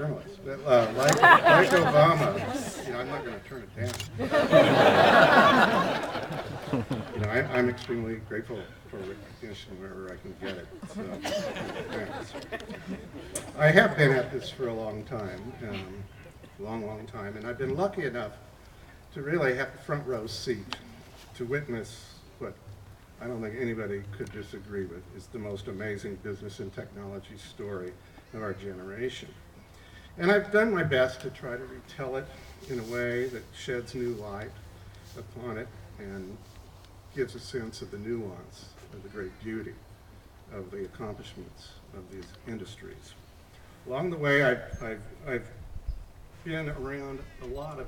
journalist. Like Obama, I'm not going to turn it down. I'm extremely grateful for recognition wherever I can get it. So, thanks. I have been at this for a long time, long time, and I've been lucky enough to really have a front row seat to witness what I don't think anybody could disagree with is the most amazing business and technology story of our generation. And I've done my best to try to retell it in a way that sheds new light upon it and gives a sense of the nuance of the great beauty of the accomplishments of these industries. Along the way, I've been around a lot of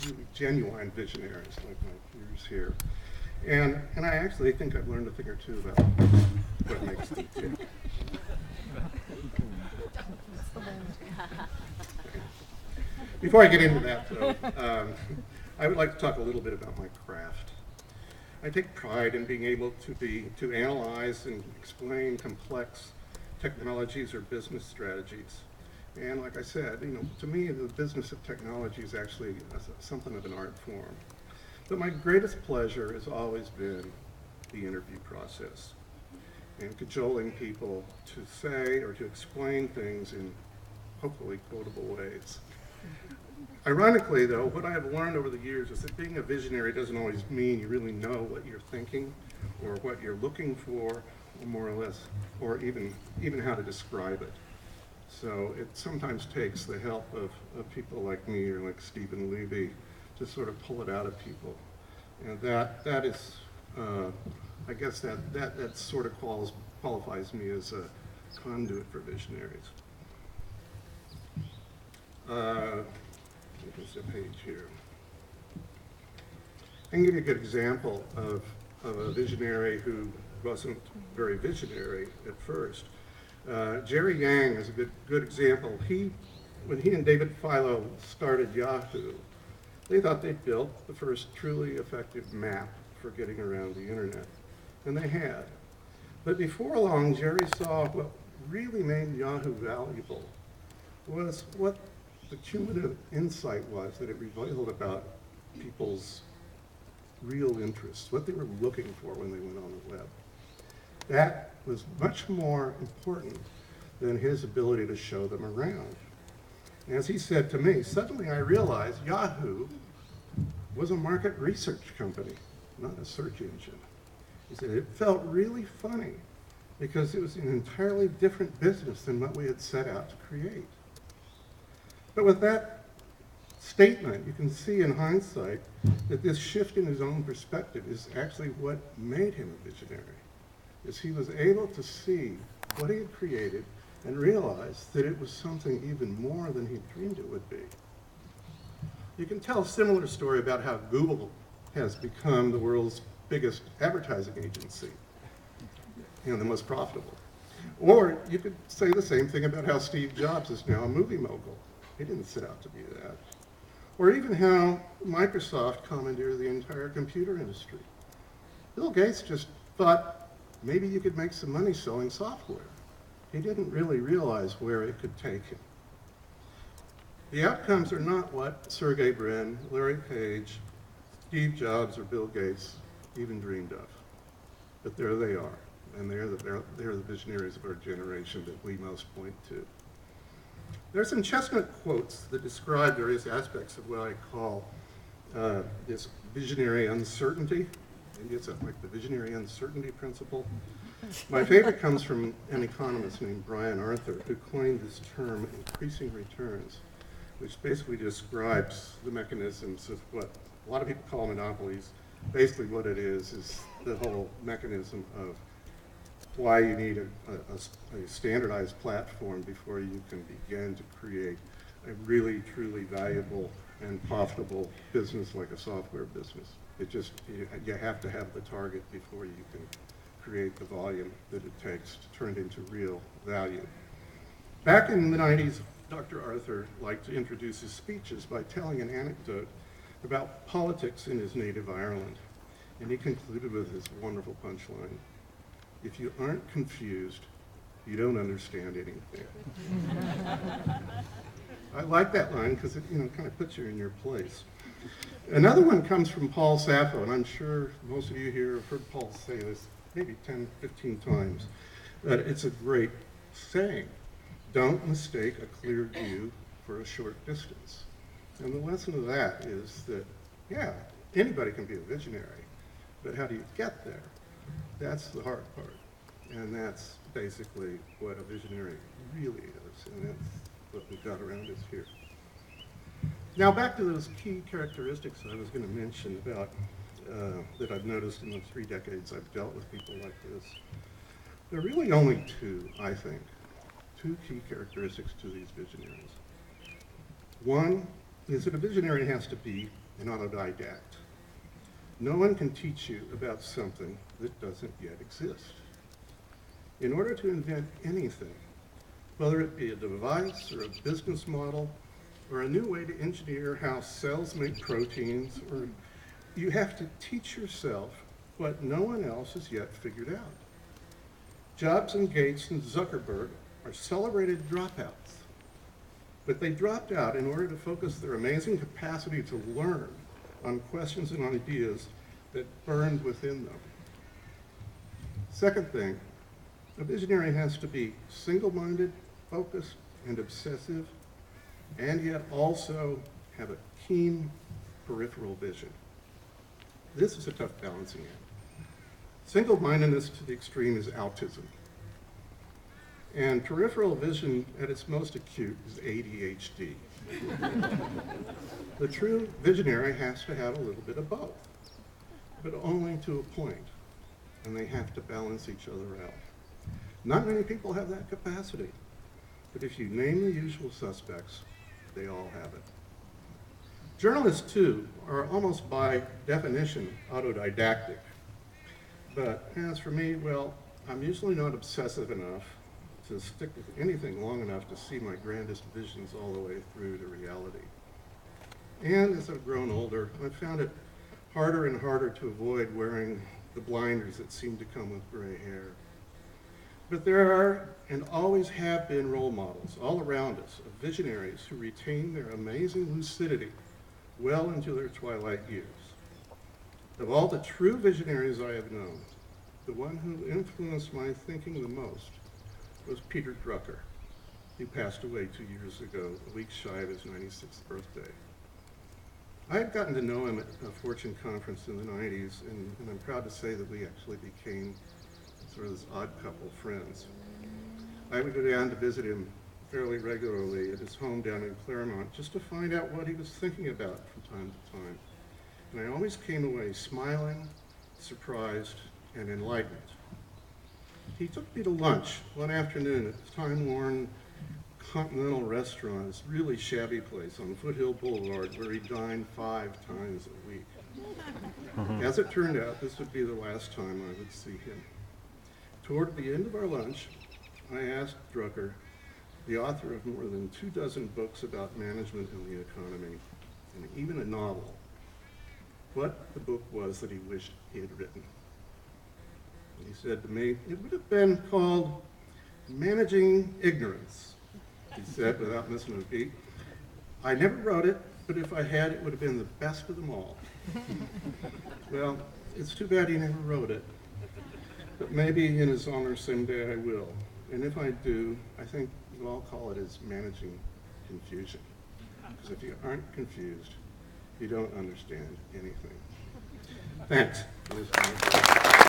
really genuine visionaries like my peers here. And I actually think I've learned a thing or two about what makes them tick. Before I get into that, though, I would like to talk a little bit about my craft. I take pride in being able to analyze and explain complex technologies or business strategies. And like I said, to me, the business of technology is actually something of an art form. But my greatest pleasure has always been the interview process and cajoling people to say or to explain things in hopefully quotable ways. Ironically, though, what I have learned over the years is that being a visionary doesn't always mean you really know what you're thinking or what you're looking for, or more or less, or even how to describe it. So it sometimes takes the help of people like me or like Stephen Levy to sort of pull it out of people. And that is, I guess that sort of qualifies me as a conduit for visionaries. There's a page here. I can give you a good example of a visionary who wasn't very visionary at first. Jerry Yang is a good example. When he and David Filo started Yahoo, they thought they'd built the first truly effective map for getting around the internet, and they had. But before long, Jerry saw what really made Yahoo valuable was what the cumulative insight was that it revealed about people's real interests, what they were looking for when they went on the web. That was much more important than his ability to show them around. As he said to me, suddenly I realized Yahoo was a market research company, not a search engine. He said it felt really funny because it was an entirely different business than what we had set out to create. But with that statement, you can see in hindsight that this shift in his own perspective is actually what made him a visionary, is he was able to see what he had created and realize that it was something even more than he dreamed it would be. You can tell a similar story about how Google has become the world's biggest advertising agency, the most profitable. Or you could say the same thing about how Steve Jobs is now a movie mogul. He didn't set out to be that. Or even how Microsoft commandeered the entire computer industry. Bill Gates just thought maybe you could make some money selling software. He didn't really realize where it could take him. The outcomes are not what Sergey Brin, Larry Page, Steve Jobs, or Bill Gates even dreamed of. But there they are, and they're the visionaries of our generation that we most point to. There are some chestnut quotes that describe various aspects of what I call this visionary uncertainty. Maybe it's like the visionary uncertainty principle. My favorite comes from an economist named Brian Arthur, who coined this term increasing returns, which basically describes the mechanisms of what a lot of people call monopolies. Basically what it is the whole mechanism of why you need a standardized platform before you can begin to create a really, truly valuable and profitable business like a software business. You have to have the target before you can create the volume that it takes to turn it into real value. Back in the 90s, Dr. Arthur liked to introduce his speeches by telling an anecdote about politics in his native Ireland. And he concluded with this wonderful punchline: if you aren't confused, you don't understand anything. I like that line because it kind of puts you in your place. Another one comes from Paul Sappho, and I'm sure most of you here have heard Paul say this maybe 10, 15 times, that it's a great saying. Don't mistake a clear view for a short distance. And the lesson of that is that, yeah, anybody can be a visionary, but how do you get there? That's the hard part. And that's basically what a visionary really is, and that's what we've got around us here. Now back to those key characteristics I was going to mention about that I've noticed in the 3 decades I've dealt with people like this. There are really only two, I think, two key characteristics to these visionaries. One is that a visionary has to be an autodidact. No one can teach you about something that doesn't yet exist. In order to invent anything, whether it be a device or a business model or a new way to engineer how cells make proteins, or you have to teach yourself what no one else has yet figured out. Jobs and Gates and Zuckerberg are celebrated dropouts, but they dropped out in order to focus their amazing capacity to learn on questions and ideas that burned within them. Second thing, a visionary has to be single-minded, focused, and obsessive, and yet also have a keen peripheral vision. This is a tough balancing act. Single-mindedness to the extreme is autism. And peripheral vision at its most acute is ADHD. The true visionary has to have a little bit of both, but only to a point, and they have to balance each other out. Not many people have that capacity, but if you name the usual suspects, they all have it. Journalists, too, are almost by definition autodidactic. But as for me, well, I'm usually not obsessive enough to stick with anything long enough to see my grandest visions all the way through to reality. And as I've grown older, I've found it harder and harder to avoid wearing the blinders that seem to come with gray hair. But there are and always have been role models all around us of visionaries who retain their amazing lucidity well into their twilight years. Of all the true visionaries I have known, the one who influenced my thinking the most was Peter Drucker, who passed away 2 years ago, a week shy of his 96th birthday. I had gotten to know him at a Fortune conference in the 90s, and I'm proud to say that we actually became sort of this odd couple of friends. I would go down to visit him fairly regularly at his home down in Claremont just to find out what he was thinking about from time to time. And I always came away smiling, surprised, and enlightened. He took me to lunch one afternoon at the time-worn Continental Restaurant, this really shabby place on Foothill Boulevard where he dined 5 times a week. As it turned out, this would be the last time I would see him. Toward the end of our lunch, I asked Drucker, the author of more than 24 books about management and the economy, and even a novel, what the book was that he wished he had written. And he said to me, it would have been called Managing Ignorance, he said without missing a beat. I never wrote it, but if I had, it would have been the best of them all. Well, it's too bad he never wrote it. But maybe in his honor someday I will. And if I do, I think we'll all call it as managing confusion. Because if you aren't confused, you don't understand anything. Thanks.